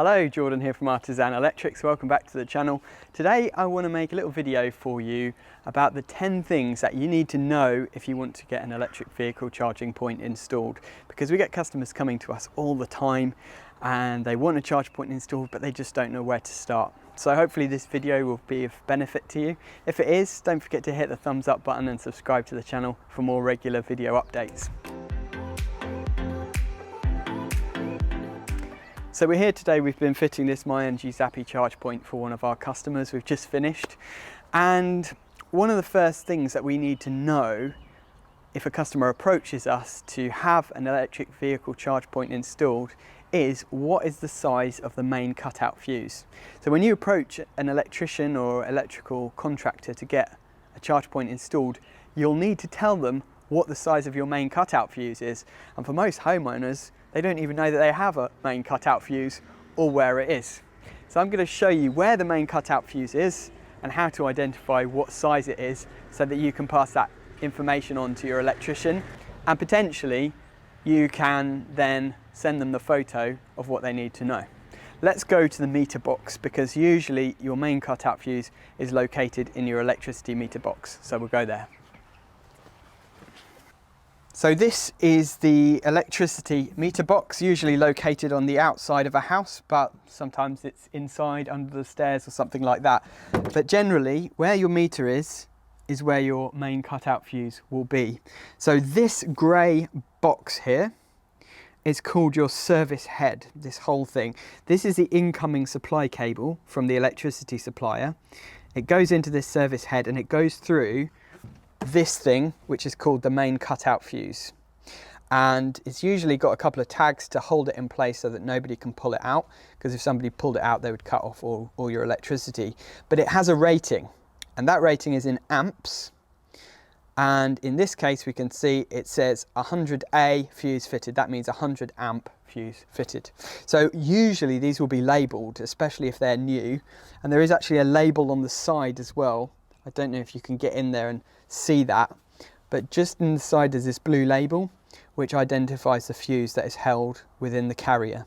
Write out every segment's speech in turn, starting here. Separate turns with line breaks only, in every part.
Hello, Jordan here from Artisan Electrics. Welcome back to the channel. Today I want to make a little video for you about the 10 things that you need to know if you want to get an electric vehicle charging point installed, because we get customers coming to us all the time and they want a charge point installed but they just don't know where to start. So hopefully this video will be of benefit to you. If it is, don't forget to hit the thumbs up button and subscribe to the channel for more regular video updates. So we're here today, we've been fitting this MyEnergy Zappi charge point for one of our customers. We've just finished. And one of the first things that we need to know if a customer approaches us to have an electric vehicle charge point installed is what is the size of the main cutout fuse. So when you approach an electrician or electrical contractor to get a charge point installed, you'll need to tell them what the size of your main cutout fuse is. And for most homeowners, they don't even know that they have a main cutout fuse or where it is. So I'm going to show you where the main cutout fuse is and how to identify what size it is so that you can pass that information on to your electrician, and potentially you can then send them the photo of what they need to know. Let's go to the meter box, because usually your main cutout fuse is located in your electricity meter box. So we'll go there. So this is the electricity meter box, usually located on the outside of a house, but sometimes it's inside under the stairs or something like that. But generally, where your meter is where your main cutout fuse will be. So this grey box here is called your service head, this whole thing. This is the incoming supply cable from the electricity supplier. It goes into this service head and it goes through this thing, which is called the main cutout fuse, and it's usually got a couple of tags to hold it in place so that nobody can pull it out, because if somebody pulled it out they would cut off all your electricity. But it has a rating, and that rating is in amps, and in this case we can see it says 100A fuse fitted. That means 100 amp fuse fitted. So usually these will be labelled, especially if they're new, and there is actually a label on the side as well. I don't know if you can get in there and see that, but just in the side there's this blue label which identifies the fuse that is held within the carrier.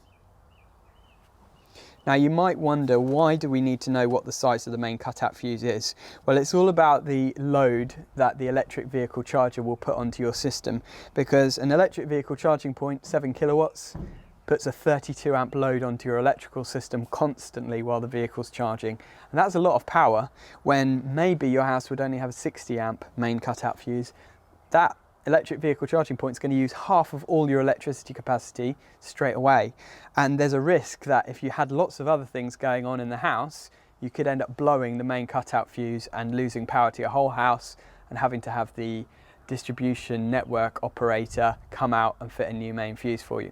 Now you might wonder, why do we need to know what the size of the main cutout fuse is? Well, it's all about the load that the electric vehicle charger will put onto your system, because an electric vehicle charging point, 7 kilowatts, puts a 32 amp load onto your electrical system constantly while the vehicle's charging. And that's a lot of power when maybe your house would only have a 60 amp main cutout fuse. That electric vehicle charging point is going to use half of all your electricity capacity straight away. And there's a risk that if you had lots of other things going on in the house, you could end up blowing the main cutout fuse and losing power to your whole house and having to have the distribution network operator come out and fit a new main fuse for you.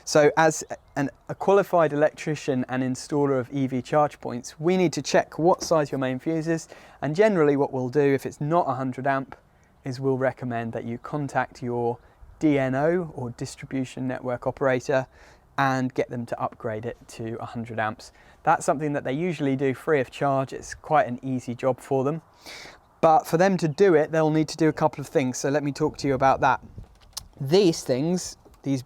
So as a qualified electrician and installer of EV charge points, we need to check what size your main fuse is, and generally what we'll do if it's not 100 amp is we'll recommend that you contact your DNO or distribution network operator and get them to upgrade it to 100 amps. That's something that they usually do free of charge. It's quite an easy job for them. But for them to do it, they'll need to do a couple of things. So let me talk to you about that. These things, these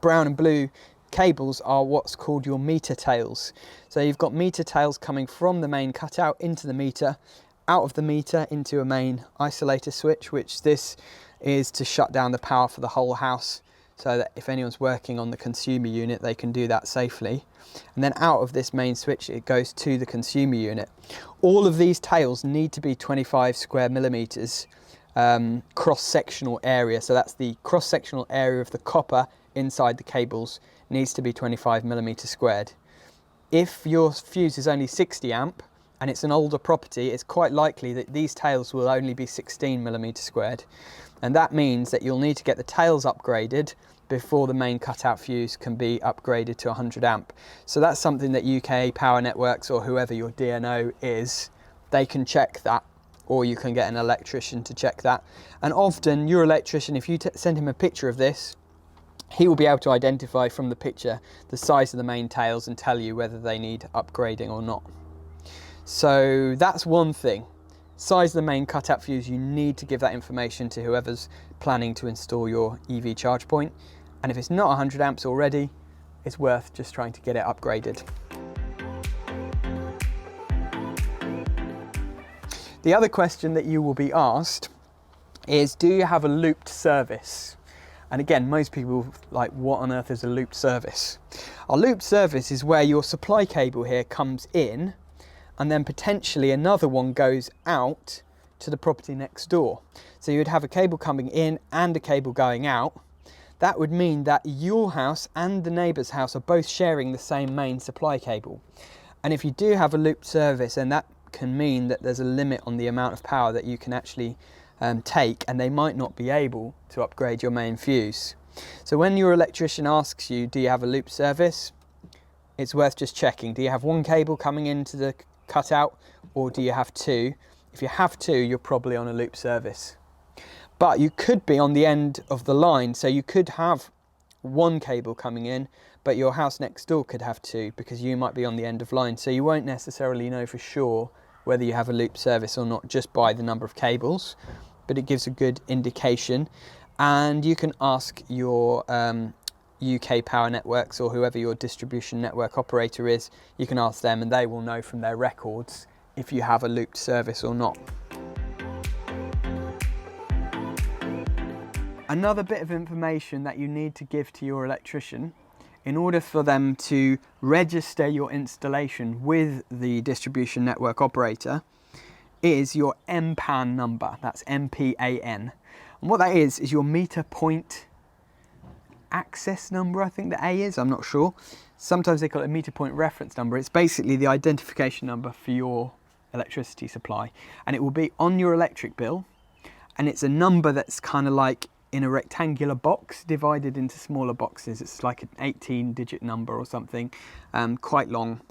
brown and blue cables, are what's called your meter tails. So you've got meter tails coming from the main cutout into the meter, out of the meter into a main isolator switch, which this is to shut down the power for the whole house, so that if anyone's working on the consumer unit, they can do that safely. And then out of this main switch, it goes to the consumer unit. All of these tails need to be 25 square millimeters cross-sectional area. So that's the cross-sectional area of the copper inside the cables needs to be 25 millimeters squared. If your fuse is only 60 amp and it's an older property, it's quite likely that these tails will only be 16 millimeters squared. And that means that you'll need to get the tails upgraded before the main cutout fuse can be upgraded to 100 amp. So that's something that UK Power Networks or whoever your DNO is, they can check that, or you can get an electrician to check that. And often your electrician, if you send him a picture of this, he will be able to identify from the picture the size of the main tails and tell you whether they need upgrading or not. So that's one thing. Size of the main cutout fuse, you need to give that information to whoever's planning to install your EV charge point. And if it's not 100 amps already, it's worth just trying to get it upgraded. The other question that you will be asked is, do you have a looped service? And again, most people like, what on earth is a looped service? A looped service is where your supply cable here comes in and then potentially another one goes out to the property next door. So you'd have a cable coming in and a cable going out. That would mean that your house and the neighbour's house are both sharing the same main supply cable. And if you do have a looped service, then that can mean that there's a limit on the amount of power that you can actually take, and they might not be able to upgrade your main fuse. So when your electrician asks you, do you have a loop service, it's worth just checking. Do you have one cable coming into the cutout, or do you have two? If you have two, you're probably on a loop service. But you could be on the end of the line, so you could have one cable coming in, but your house next door could have two, because you might be on the end of line. So you won't necessarily know for sure whether you have a loop service or not just by the number of cables, but it gives a good indication. And you can ask your UK Power Networks or whoever your distribution network operator is, you can ask them and they will know from their records if you have a looped service or not. Another bit of information that you need to give to your electrician in order for them to register your installation with the distribution network operator is your MPAN number. That's MPAN. And what that is your meter point access number, I think the A is, I'm not sure. Sometimes they call it a meter point reference number. It's basically the identification number for your electricity supply, and it will be on your electric bill, and it's a number that's kind of like in a rectangular box divided into smaller boxes. It's like an 18-digit number or something, quite long.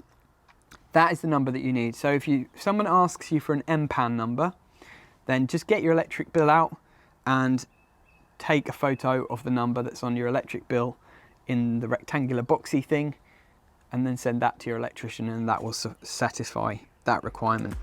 That is the number that you need. So if someone asks you for an MPAN number, then just get your electric bill out and take a photo of the number that's on your electric bill in the rectangular boxy thing, and then send that to your electrician, and that will satisfy that requirement.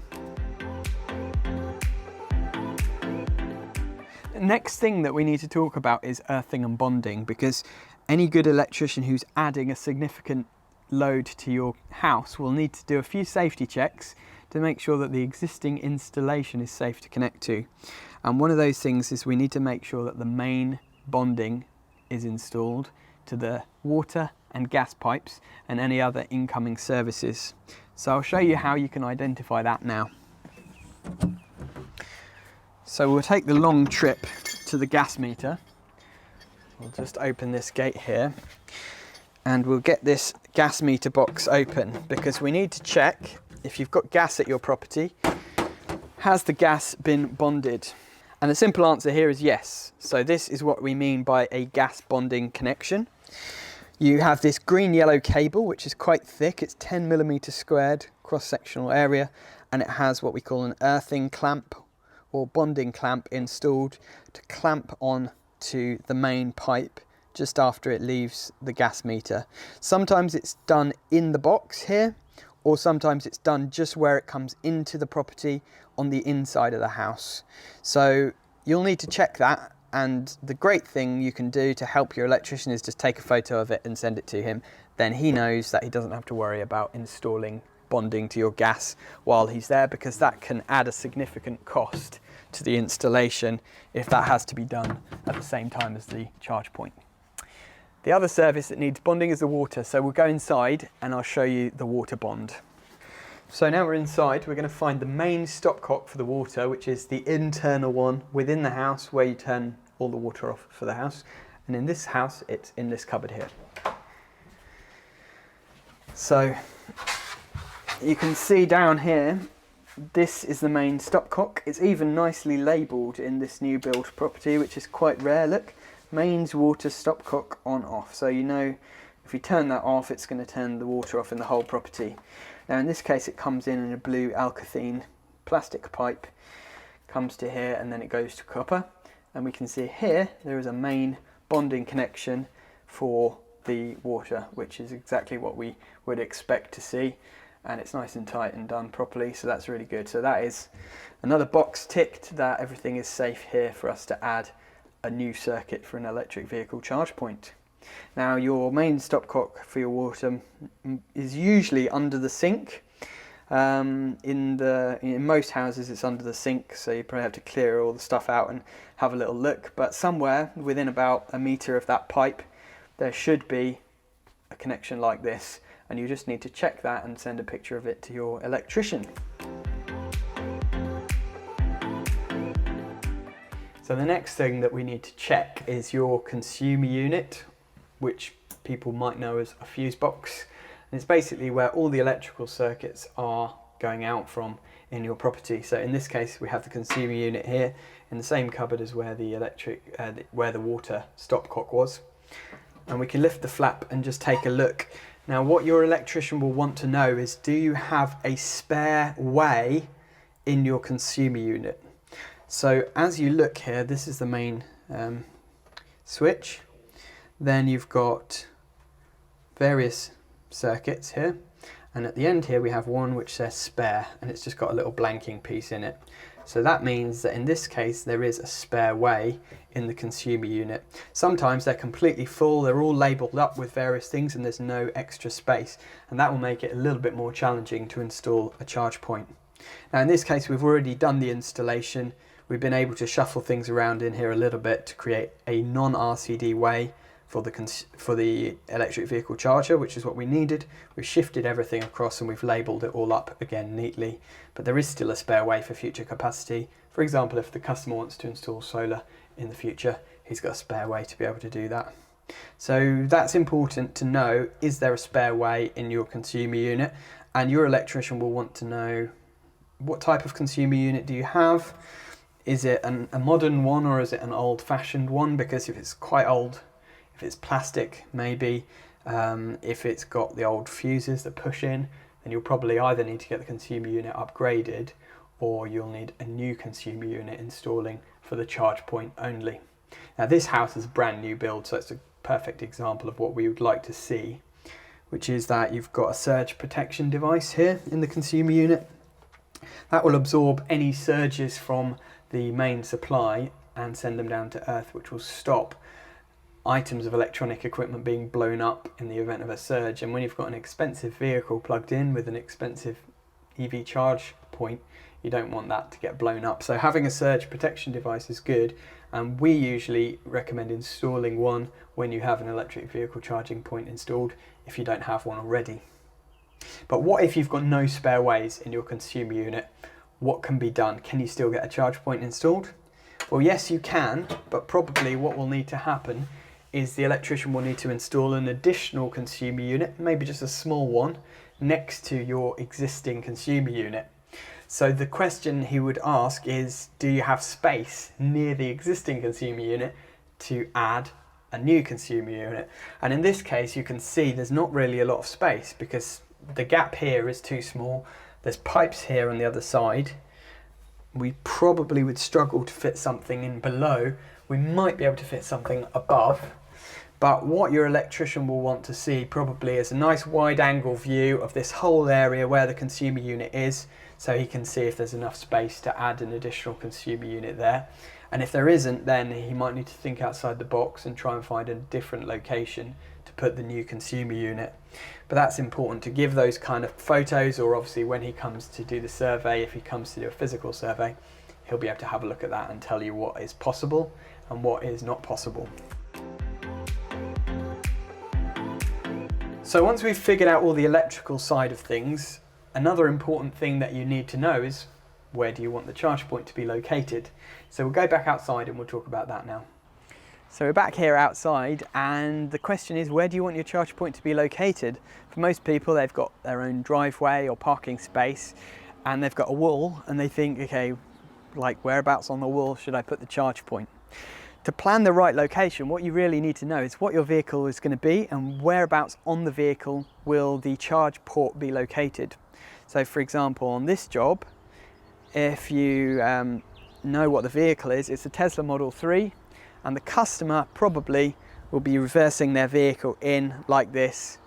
The next thing that we need to talk about is earthing and bonding, because any good electrician who's adding a significant load to your house will need to do a few safety checks to make sure that the existing installation is safe to connect to. And one of those things is we need to make sure that the main bonding is installed to the water and gas pipes and any other incoming services. So I'll show you how you can identify that now. So we'll take the long trip to the gas meter. We'll just open this gate here and we'll get this gas meter box open, because we need to check if you've got gas at your property, has the gas been bonded? And the simple answer here is yes. So this is what we mean by a gas bonding connection. You have this green-yellow cable, which is quite thick. It's 10 millimeters squared cross-sectional area, and it has what we call an earthing clamp or bonding clamp installed to clamp on to the main pipe just after it leaves the gas meter. Sometimes it's done in the box here, or sometimes it's done just where it comes into the property on the inside of the house. So you'll need to check that, and the great thing you can do to help your electrician is just take a photo of it and send it to him. Then he knows that he doesn't have to worry about installing bonding to your gas while he's there, because that can add a significant cost to the installation if that has to be done at the same time as the charge point. The other service that needs bonding is the water, so we'll go inside and I'll show you the water bond. So now we're inside, we're going to find the main stopcock for the water, which is the internal one within the house where you turn all the water off for the house. And in this house, it's in this cupboard here. So you can see down here, this is the main stopcock. It's even nicely labelled in this new build property, which is quite rare. Look, mains water stopcock on off. So you know if you turn that off, it's going to turn the water off in the whole property. Now in this case it comes in a blue alkathene plastic pipe, comes to here and then it goes to copper, and we can see here there is a main bonding connection for the water, which is exactly what we would expect to see, and it's nice and tight and done properly, so that's really good. So that is another box ticked that everything is safe here for us to add a new circuit for an electric vehicle charge point. Now your main stopcock for your water is usually under the sink. In most houses it's under the sink, so you probably have to clear all the stuff out and have a little look, but somewhere within about a metre of that pipe there should be a connection like this, and you just need to check that and send a picture of it to your electrician. So the next thing that we need to check is your consumer unit, which people might know as a fuse box. And it's basically where all the electrical circuits are going out from in your property. So in this case we have the consumer unit here in the same cupboard as where the where the water stopcock was. And we can lift the flap and just take a look. Now what your electrician will want to know is, do you have a spare way in your consumer unit? So as you look here, this is the main switch. Then you've got various circuits here, and at the end here we have one which says spare, and it's just got a little blanking piece in it. So that means that in this case there is a spare way in the consumer unit. Sometimes they're completely full, they're all labelled up with various things and there's no extra space, and that will make it a little bit more challenging to install a charge point. Now in this case we've already done the installation. We've been able to shuffle things around in here a little bit to create a non-RCD way for the electric vehicle charger, which is what we needed. We've shifted everything across and we've labelled it all up again neatly, but there is still a spare way for future capacity. For example, if the customer wants to install solar in the future, he's got a spare way to be able to do that. So that's important to know. Is there a spare way in your consumer unit? And your electrician will want to know, what type of consumer unit do you have? Is it a modern one or is it an old-fashioned one? Because if it's quite old, if it's plastic maybe, if it's got the old fuses that push in, then you'll probably either need to get the consumer unit upgraded or you'll need a new consumer unit installing for the charge point only. Now this house is a brand new build, so it's a perfect example of what we would like to see, which is that you've got a surge protection device here in the consumer unit. That will absorb any surges from the main supply and send them down to earth, which will stop items of electronic equipment being blown up in the event of a surge. And when you've got an expensive vehicle plugged in with an expensive EV charge point, you don't want that to get blown up. So having a surge protection device is good, and we usually recommend installing one when you have an electric vehicle charging point installed, if you don't have one already. But what if you've got no spare ways in your consumer unit? What can be done? Can you still get a charge point installed? Well, yes you can, but probably what will need to happen is the electrician will need to install an additional consumer unit, maybe just a small one, next to your existing consumer unit. So the question he would ask is, do you have space near the existing consumer unit to add a new consumer unit? And in this case you can see there's not really a lot of space because the gap here is too small. There's pipes here on the other side. We probably would struggle to fit something in below. We might be able to fit something above, but what your electrician will want to see probably is a nice wide angle view of this whole area where the consumer unit is, so he can see if there's enough space to add an additional consumer unit there. And if there isn't, then he might need to think outside the box and try and find a different location to put the new consumer unit. But that's important to give those kind of photos, or obviously when he comes to do the survey, if he comes to do a physical survey, he'll be able to have a look at that and tell you what is possible and what is not possible. So once we've figured out all the electrical side of things, another important thing that you need to know is, where do you want the charge point to be located? So we'll go back outside and we'll talk about that now. So we're back here outside, and the question is, where do you want your charge point to be located? For most people, they've got their own driveway or parking space and they've got a wall and they think, okay, like whereabouts on the wall should I put the charge point? To plan the right location, what you really need to know is what your vehicle is going to be and whereabouts on the vehicle will the charge port be located. So for example, on this job, if you know what the vehicle is, it's a Tesla Model 3, and the customer probably will be reversing their vehicle in like this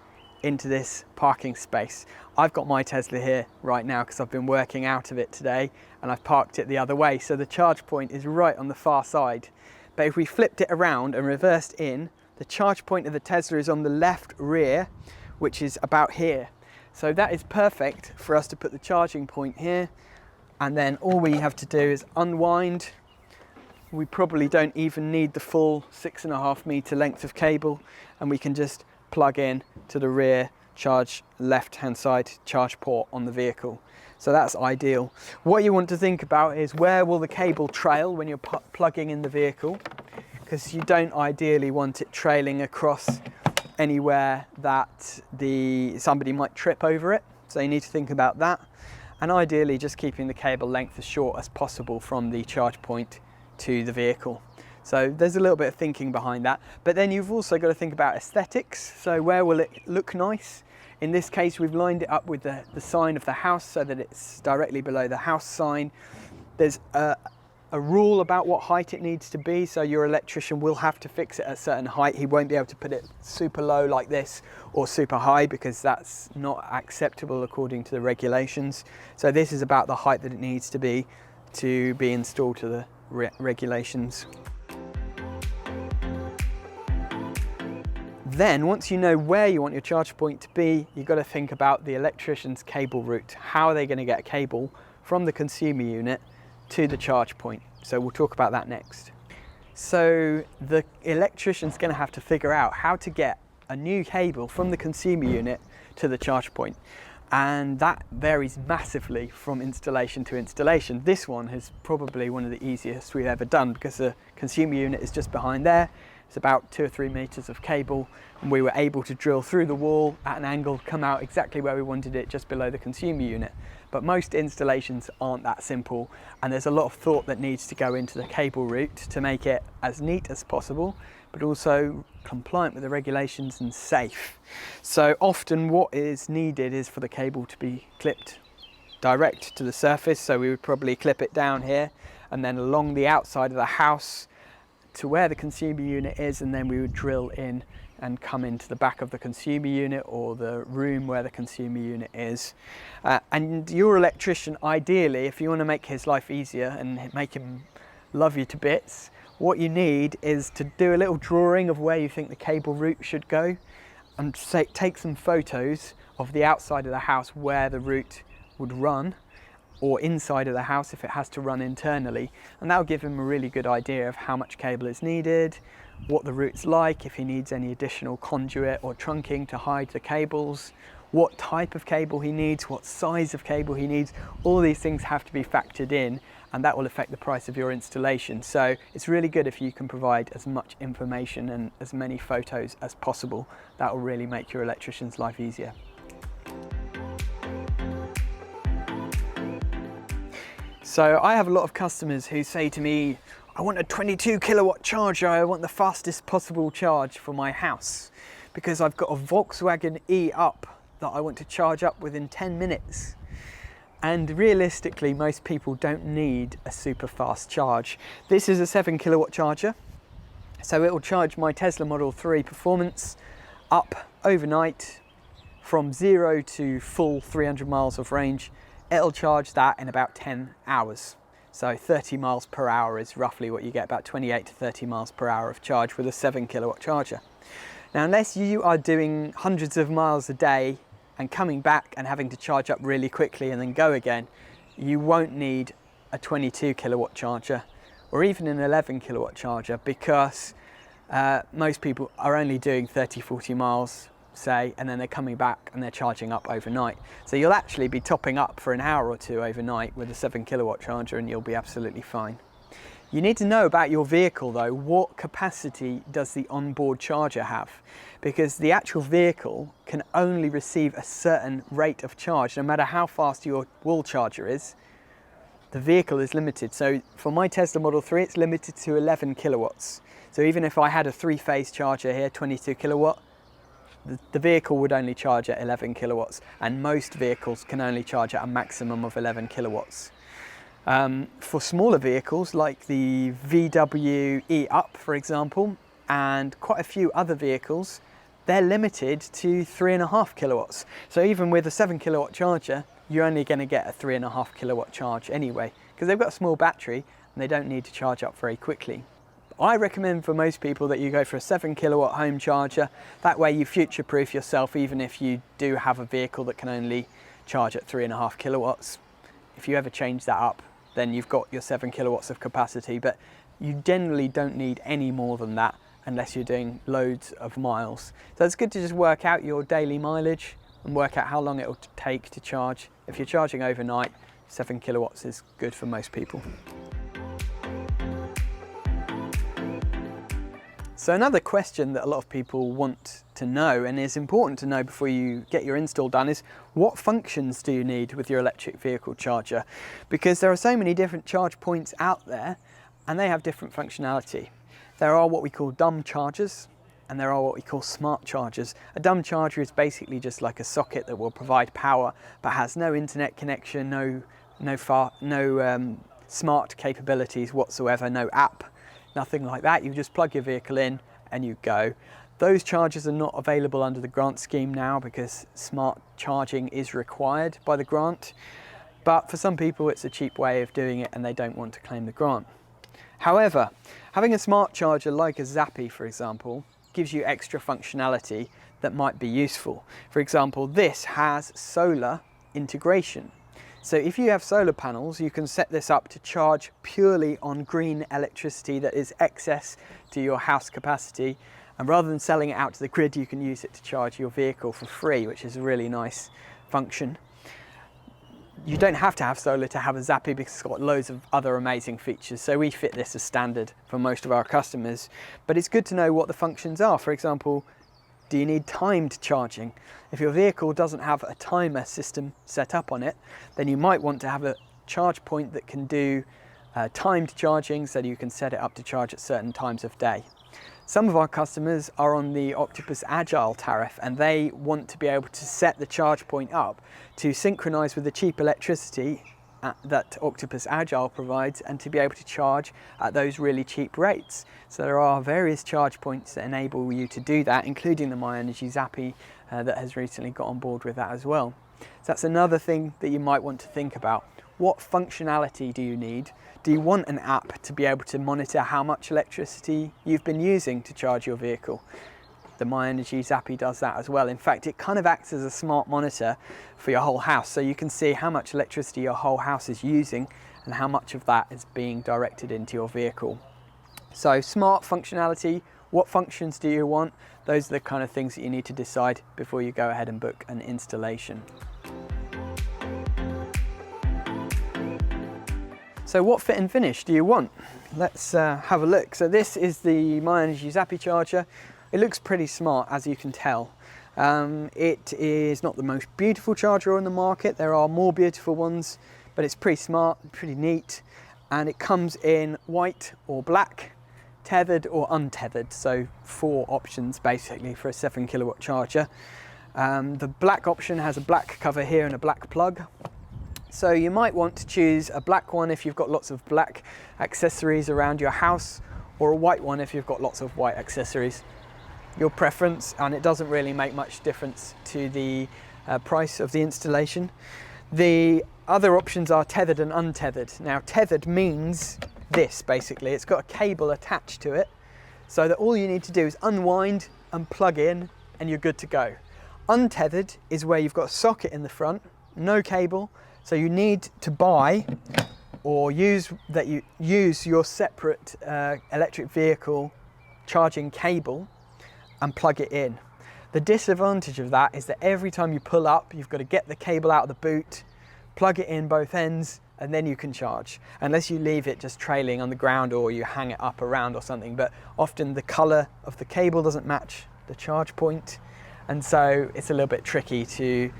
into this parking space. I've got my Tesla here right now because I've been working out of it today and I've parked it the other way, so the charge point is right on the far side. But if we flipped it around and reversed in, The charge point of the Tesla is on the left rear, which is about here. So that is perfect for us to put the charging point here, and then all we have to do is unwind. We probably don't even need the full 6.5 meter length of cable, and we can just plug in to the rear charge left-hand side charge port on the vehicle. So that's ideal. What you want to think about is where will the cable trail when you're plugging in the vehicle, because you don't ideally want it trailing across anywhere that somebody might trip over it. So you need to think about that, and ideally just keeping the cable length as short as possible from the charge point to the vehicle. So there's a little bit of thinking behind that, but then you've also got to think about aesthetics. So where will it look nice? In this case, we've lined it up with the sign of the house so that it's directly below the house sign. There's a rule about what height it needs to be, so your electrician will have to fix it at a certain height. He won't be able to put it super low like this or super high, because that's not acceptable according to the regulations. So this is about the height that it needs to be installed to the regulations. Then once you know where you want your charge point to be, you've got to think about the electrician's cable route. How are they going to get a cable from the consumer unit to the charge point? So we'll talk about that next. So the electrician's going to have to figure out how to get a new cable from the consumer unit to the charge point. And that varies massively from installation to installation. This one is probably one of the easiest we've ever done, because the consumer unit is just behind there. It's about 2 or 3 meters of cable, and we were able to drill through the wall at an angle, come out exactly where we wanted it, just below the consumer unit. But most installations aren't that simple, and there's a lot of thought that needs to go into the cable route to make it as neat as possible, but also compliant with the regulations and safe. So often what is needed is for the cable to be clipped direct to the surface. So we would probably clip it down here and then along the outside of the house to where the consumer unit is, and then we would drill in and come into the back of the consumer unit or the room where the consumer unit is. And your electrician, ideally, if you want to make his life easier and make him love you to bits, what you need is to do a little drawing of where you think the cable route should go, and take some photos of the outside of the house where the route would run, or inside of the house if it has to run internally, and that'll give him a really good idea of how much cable is needed, what the route's like, if he needs any additional conduit or trunking to hide the cables, what type of cable he needs, what size of cable he needs. All these things have to be factored in, and that will affect the price of your installation. So it's really good if you can provide as much information and as many photos as possible. That will really make your electrician's life easier. So I have a lot of customers who say to me, I want a 22 kilowatt charger, I want the fastest possible charge for my house, because I've got a Volkswagen E-Up that I want to charge up within 10 minutes. And realistically, most people don't need a super fast charge. This is a 7 kilowatt charger, so it will charge my Tesla Model 3 Performance up overnight from 0 to full 300 miles of range. It'll charge that in about 10 hours. So 30 miles per hour is roughly what you get, about 28 to 30 miles per hour of charge with a 7 kilowatt charger. Now, unless you are doing hundreds of miles a day and coming back and having to charge up really quickly and then go again, you won't need a 22 kilowatt charger or even an 11 kilowatt charger, because most people are only doing 30-40 miles, say, and then they're coming back and they're charging up overnight. So you'll actually be topping up for an hour or two overnight with a 7 kilowatt charger, and you'll be absolutely fine. You need to know about your vehicle though. What capacity does the onboard charger have? Because the actual vehicle can only receive a certain rate of charge. No matter how fast your wall charger is, the vehicle is limited. So for my Tesla Model 3, it's limited to 11 kilowatts. So even if I had a 3-phase charger here, 22 kilowatt, the vehicle would only charge at 11 kilowatts, and most vehicles can only charge at a maximum of 11 kilowatts. For smaller vehicles like the VW E-Up, for example, and quite a few other vehicles, they're limited to 3.5 kilowatts. So even with a 7 kilowatt charger, you're only going to get a 3.5 kilowatt charge anyway, because they've got a small battery and they don't need to charge up very quickly. I recommend for most people that you go for a 7 kilowatt home charger. That way you future-proof yourself, even if you do have a vehicle that can only charge at 3.5 kilowatts. If you ever change that up, then you've got your 7 kilowatts of capacity, but you generally don't need any more than that unless you're doing loads of miles. So it's good to just work out your daily mileage and work out how long it will take to charge. If you're charging overnight, 7 kilowatts is good for most people. So another question that a lot of people want to know, and is important to know before you get your install done, is what functions do you need with your electric vehicle charger? Because there are so many different charge points out there and they have different functionality. There are what we call dumb chargers and there are what we call smart chargers. A dumb charger is basically just like a socket that will provide power but has no internet connection, no smart capabilities whatsoever, no app, nothing like that. You just plug your vehicle in and you go. Those chargers are not available under the grant scheme now because smart charging is required by the grant. But for some people it's a cheap way of doing it and they don't want to claim the grant. However, having a smart charger like a Zappi, for example, gives you extra functionality that might be useful. For example, this has solar integration. So if you have solar panels, you can set this up to charge purely on green electricity that is excess to your house capacity. And rather than selling it out to the grid, you can use it to charge your vehicle for free, which is a really nice function. You don't have to have solar to have a Zappi because it's got loads of other amazing features. So we fit this as standard for most of our customers. But it's good to know what the functions are. For example, do you need timed charging? If your vehicle doesn't have a timer system set up on it, then you might want to have a charge point that can do timed charging so that you can set it up to charge at certain times of day. Some of our customers are on the Octopus Agile tariff and they want to be able to set the charge point up to synchronize with the cheap electricity that Octopus Agile provides and to be able to charge at those really cheap rates. So there are various charge points that enable you to do that, including the MyEnergy Zappi that has recently got on board with that as well. So that's another thing that you might want to think about. What functionality do you need? Do you want an app to be able to monitor how much electricity you've been using to charge your vehicle? The MyEnergy Zappi does that as well. In fact, it kind of acts as a smart monitor for your whole house. So you can see how much electricity your whole house is using and how much of that is being directed into your vehicle. So smart functionality, what functions do you want? Those are the kind of things that you need to decide before you go ahead and book an installation. So what fit and finish do you want? Let's have a look. So this is the MyEnergy Zappi charger. It looks pretty smart, as you can tell. It is not the most beautiful charger on the market. There are more beautiful ones, but it's pretty smart, pretty neat. And it comes in white or black, tethered or untethered. So 4 options basically for a 7 kilowatt charger. The black option has a black cover here and a black plug. So you might want to choose a black one if you've got lots of black accessories around your house, or a white one if you've got lots of white accessories. Your preference, and it doesn't really make much difference to the price of the installation. The other options are tethered and untethered. Now tethered means this basically, it's got a cable attached to it so that all you need to do is unwind and plug in and you're good to go. Untethered is where you've got a socket in the front, no cable, so you need to buy or use your separate electric vehicle charging cable and plug it in. The disadvantage of that is that every time you pull up, you've got to get the cable out of the boot, plug it in both ends, and then you can charge, unless you leave it just trailing on the ground or you hang it up around or something. But often the color of the cable doesn't match the charge point, and so it's a little bit tricky to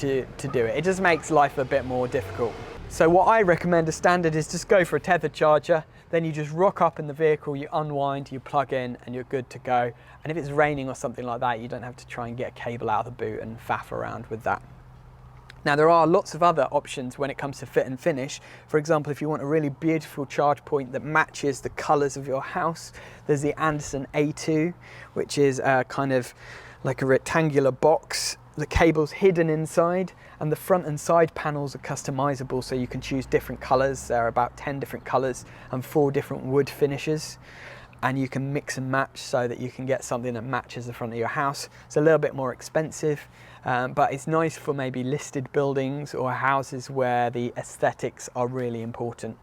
do it. It just makes life a bit more difficult. So what I recommend as standard is just go for a tethered charger. Then you just rock up in the vehicle, you unwind, you plug in, and you're good to go. And if it's raining or something like that, you don't have to try and get a cable out of the boot and faff around with that. Now there are lots of other options when it comes to fit and finish. For example, if you want a really beautiful charge point that matches the colours of your house, there's the Anderson A2, which is kind of like a rectangular box the cable's hidden inside, and the front and side panels are customizable, so you can choose different colors. There are about 10 different colors and 4 different wood finishes, and you can mix and match so that you can get something that matches the front of your house. It's a little bit more expensive, but it's nice for maybe listed buildings or houses where the aesthetics are really important.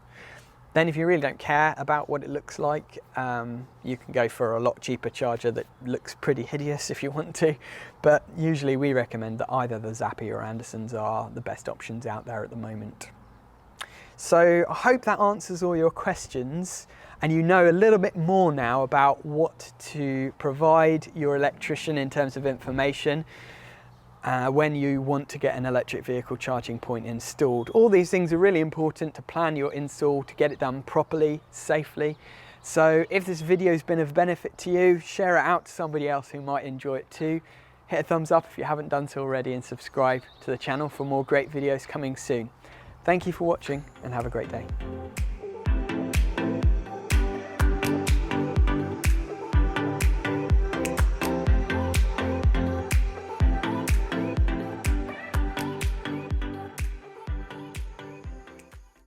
Then if you really don't care about what it looks like, you can go for a lot cheaper charger that looks pretty hideous if you want to. But usually we recommend that either the Zappi or Andersons are the best options out there at the moment. So I hope that answers all your questions, and you know a little bit more now about what to provide your electrician in terms of information when you want to get an electric vehicle charging point installed. All these things are really important to plan your install, to get it done properly, safely. So if this video has been of benefit to you, share it out to somebody else who might enjoy it too. Hit a thumbs up if you haven't done so already, and subscribe to the channel for more great videos coming soon. Thank you for watching, and have a great day.